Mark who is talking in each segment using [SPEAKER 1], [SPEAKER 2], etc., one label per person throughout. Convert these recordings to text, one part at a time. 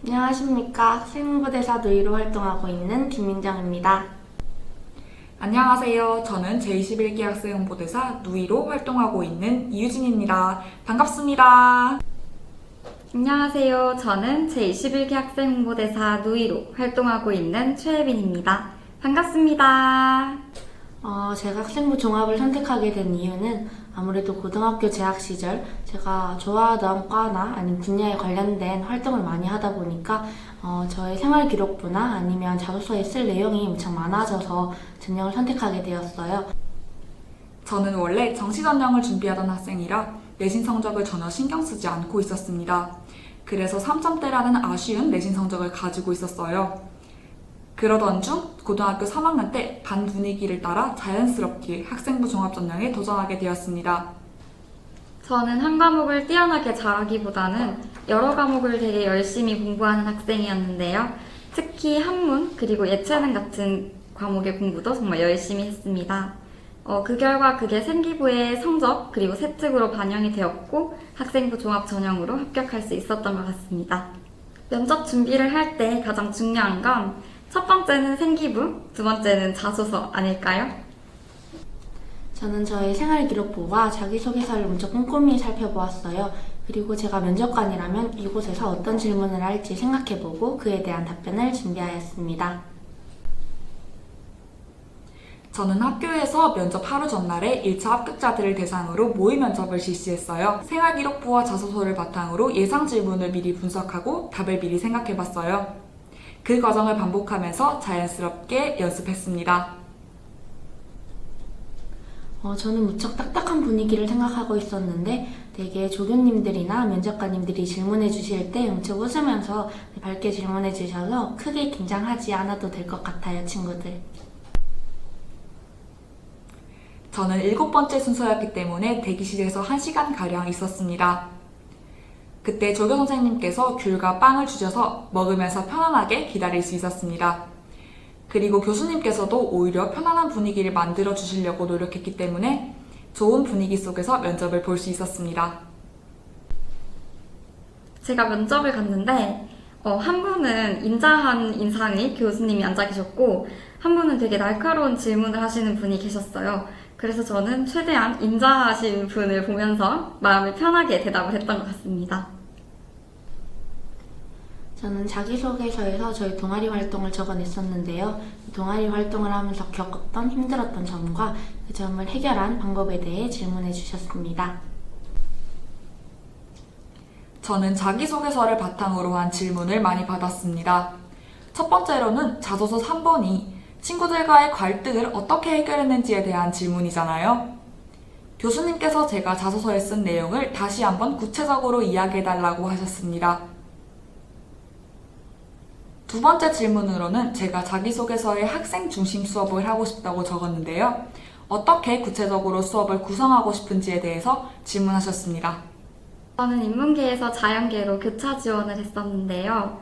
[SPEAKER 1] 안녕하십니까. 학생홍보대사 누이로 활동하고 있는 김민정입니다.
[SPEAKER 2] 안녕하세요. 저는 제21기 학생홍보대사 누이로 활동하고 있는 이유진입니다. 반갑습니다.
[SPEAKER 3] 안녕하세요. 저는 제21기 학생 홍보대사 누이로 활동하고 있는 최혜빈입니다. 반갑습니다.
[SPEAKER 1] 제가 학생부 종합을 선택하게 된 이유는 아무래도 고등학교 재학 시절 제가 좋아하던 과나 아니면 분야에 관련된 활동을 많이 하다 보니까 저의 생활기록부나 아니면 자소서에 쓸 내용이 무척 많아져서 전형을 선택하게 되었어요.
[SPEAKER 2] 저는 원래 정시 전형을 준비하던 학생이라 내신 성적을 전혀 신경 쓰지 않고 있었습니다. 그래서 3점대라는 아쉬운 내신 성적을 가지고 있었어요. 그러던 중 고등학교 3학년 때 반 분위기를 따라 자연스럽게 학생부 종합전형에 도전하게 되었습니다.
[SPEAKER 3] 저는 한 과목을 뛰어나게 잘하기보다는 여러 과목을 되게 열심히 공부하는 학생이었는데요. 특히 한문 그리고 예체능 같은 과목의 공부도 정말 열심히 했습니다. 그 결과 그게 생기부의 성적 그리고 세특으로 반영이 되었고 학생부 종합 전형으로 합격할 수 있었던 것 같습니다. 면접 준비를 할 때 가장 중요한 건 첫 번째는 생기부, 두 번째는 자소서 아닐까요?
[SPEAKER 1] 저는 저의 생활기록부와 자기소개서를 먼저 꼼꼼히 살펴보았어요. 그리고 제가 면접관이라면 이곳에서 어떤 질문을 할지 생각해보고 그에 대한 답변을 준비하였습니다.
[SPEAKER 2] 저는 학교에서 면접 하루 전날에 1차 합격자들을 대상으로 모의 면접을 실시했어요. 생활기록부와 자소서를 바탕으로 예상 질문을 미리 분석하고 답을 미리 생각해봤어요. 그 과정을 반복하면서 자연스럽게 연습했습니다.
[SPEAKER 1] 저는 무척 딱딱한 분위기를 생각하고 있었는데 되게 조교님들이나 면접관님들이 질문해 주실 때 무척 웃으면서 밝게 질문해 주셔서 크게 긴장하지 않아도 될 것 같아요, 친구들.
[SPEAKER 2] 저는 7번째 순서였기 때문에 대기실에서 1시간가량 있었습니다. 그때 조교 선생님께서 귤과 빵을 주셔서 먹으면서 편안하게 기다릴 수 있었습니다. 그리고 교수님께서도 오히려 편안한 분위기를 만들어 주시려고 노력했기 때문에 좋은 분위기 속에서 면접을 볼 수 있었습니다.
[SPEAKER 3] 제가 면접을 갔는데 한 분은 인자한 인상의 교수님이 앉아 계셨고 한 분은 되게 날카로운 질문을 하시는 분이 계셨어요. 그래서 저는 최대한 인자하신 분을 보면서 마음을 편하게 대답을 했던 것 같습니다.
[SPEAKER 1] 저는 자기소개서에서 저희 동아리 활동을 적어냈었는데요. 동아리 활동을 하면서 겪었던 힘들었던 점과 그 점을 해결한 방법에 대해 질문해 주셨습니다.
[SPEAKER 2] 저는 자기소개서를 바탕으로 한 질문을 많이 받았습니다. 첫 번째로는 자소서 3번이 친구들과의 갈등을 어떻게 해결했는지에 대한 질문이잖아요. 교수님께서 제가 자소서에 쓴 내용을 다시 한번 구체적으로 이야기해달라고 하셨습니다. 두 번째 질문으로는 제가 자기소개서에 학생 중심 수업을 하고 싶다고 적었는데요. 어떻게 구체적으로 수업을 구성하고 싶은지에 대해서 질문하셨습니다.
[SPEAKER 3] 저는 인문계에서 자연계로 교차 지원을 했었는데요.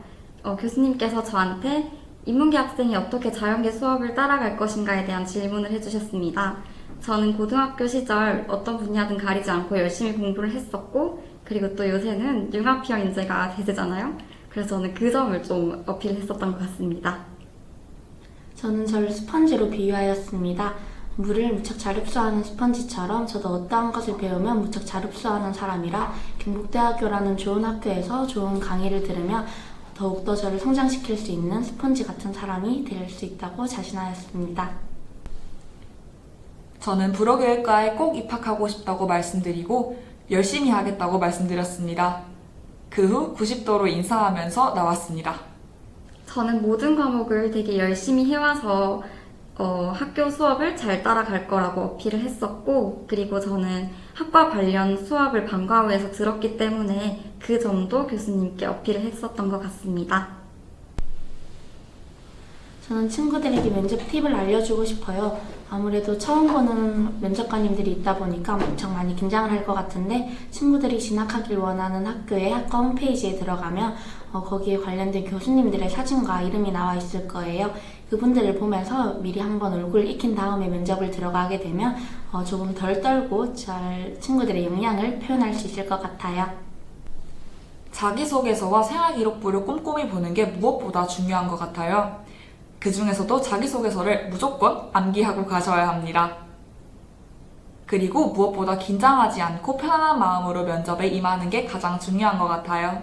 [SPEAKER 3] 교수님께서 저한테 인문계 학생이 어떻게 자연계 수업을 따라갈 것인가에 대한 질문을 해주셨습니다. 저는 고등학교 시절 어떤 분야든 가리지 않고 열심히 공부를 했었고 그리고 또 요새는 융합형 인재가 대세잖아요. 그래서 저는 그 점을 좀 어필했었던 것 같습니다.
[SPEAKER 1] 저는 저를 스펀지로 비유하였습니다. 물을 무척 잘 흡수하는 스펀지처럼 저도 어떠한 것을 배우면 무척 잘 흡수하는 사람이라 경북대학교라는 좋은 학교에서 좋은 강의를 들으며 더욱더 저를 성장시킬 수 있는 스펀지 같은 사람이 될 수 있다고 자신하였습니다.
[SPEAKER 2] 저는 불어교육과에 꼭 입학하고 싶다고 말씀드리고 열심히 하겠다고 말씀드렸습니다. 그 후 90도로 인사하면서 나왔습니다.
[SPEAKER 3] 저는 모든 과목을 되게 열심히 해와서 학교 수업을 잘 따라갈 거라고 어필을 했었고 그리고 저는 학과 관련 수업을 방과 후에서 들었기 때문에 그 점도 교수님께 어필을 했었던 것 같습니다.
[SPEAKER 1] 저는 친구들에게 면접 팁을 알려주고 싶어요. 아무래도 처음 보는 면접관님들이 있다 보니까 엄청 많이 긴장을 할 것 같은데 친구들이 진학하길 원하는 학교의 학과 홈페이지에 들어가면 거기에 관련된 교수님들의 사진과 이름이 나와 있을 거예요. 그분들을 보면서 미리 한번 얼굴 익힌 다음에 면접을 들어가게 되면 조금 덜 떨고 잘 친구들의 역량을 표현할 수 있을 것 같아요.
[SPEAKER 2] 자기소개서와 생활기록부를 꼼꼼히 보는 게 무엇보다 중요한 것 같아요. 그 중에서도 자기소개서를 무조건 암기하고 가셔야 합니다. 그리고 무엇보다 긴장하지 않고 편안한 마음으로 면접에 임하는 게 가장 중요한 것 같아요.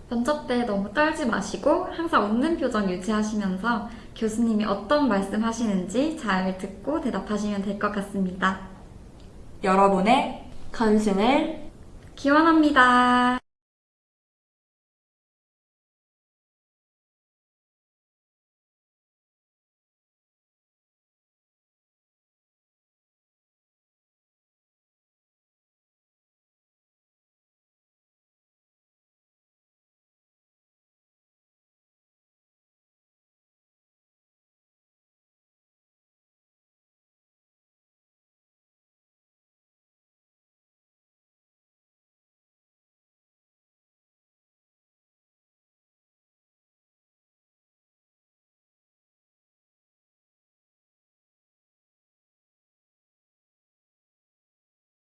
[SPEAKER 3] 면접 때 너무 떨지 마시고 항상 웃는 표정 유지하시면서 교수님이 어떤 말씀 하시는지 잘 듣고 대답하시면 될 것 같습니다.
[SPEAKER 2] 여러분의
[SPEAKER 1] 건승을
[SPEAKER 3] 기원합니다.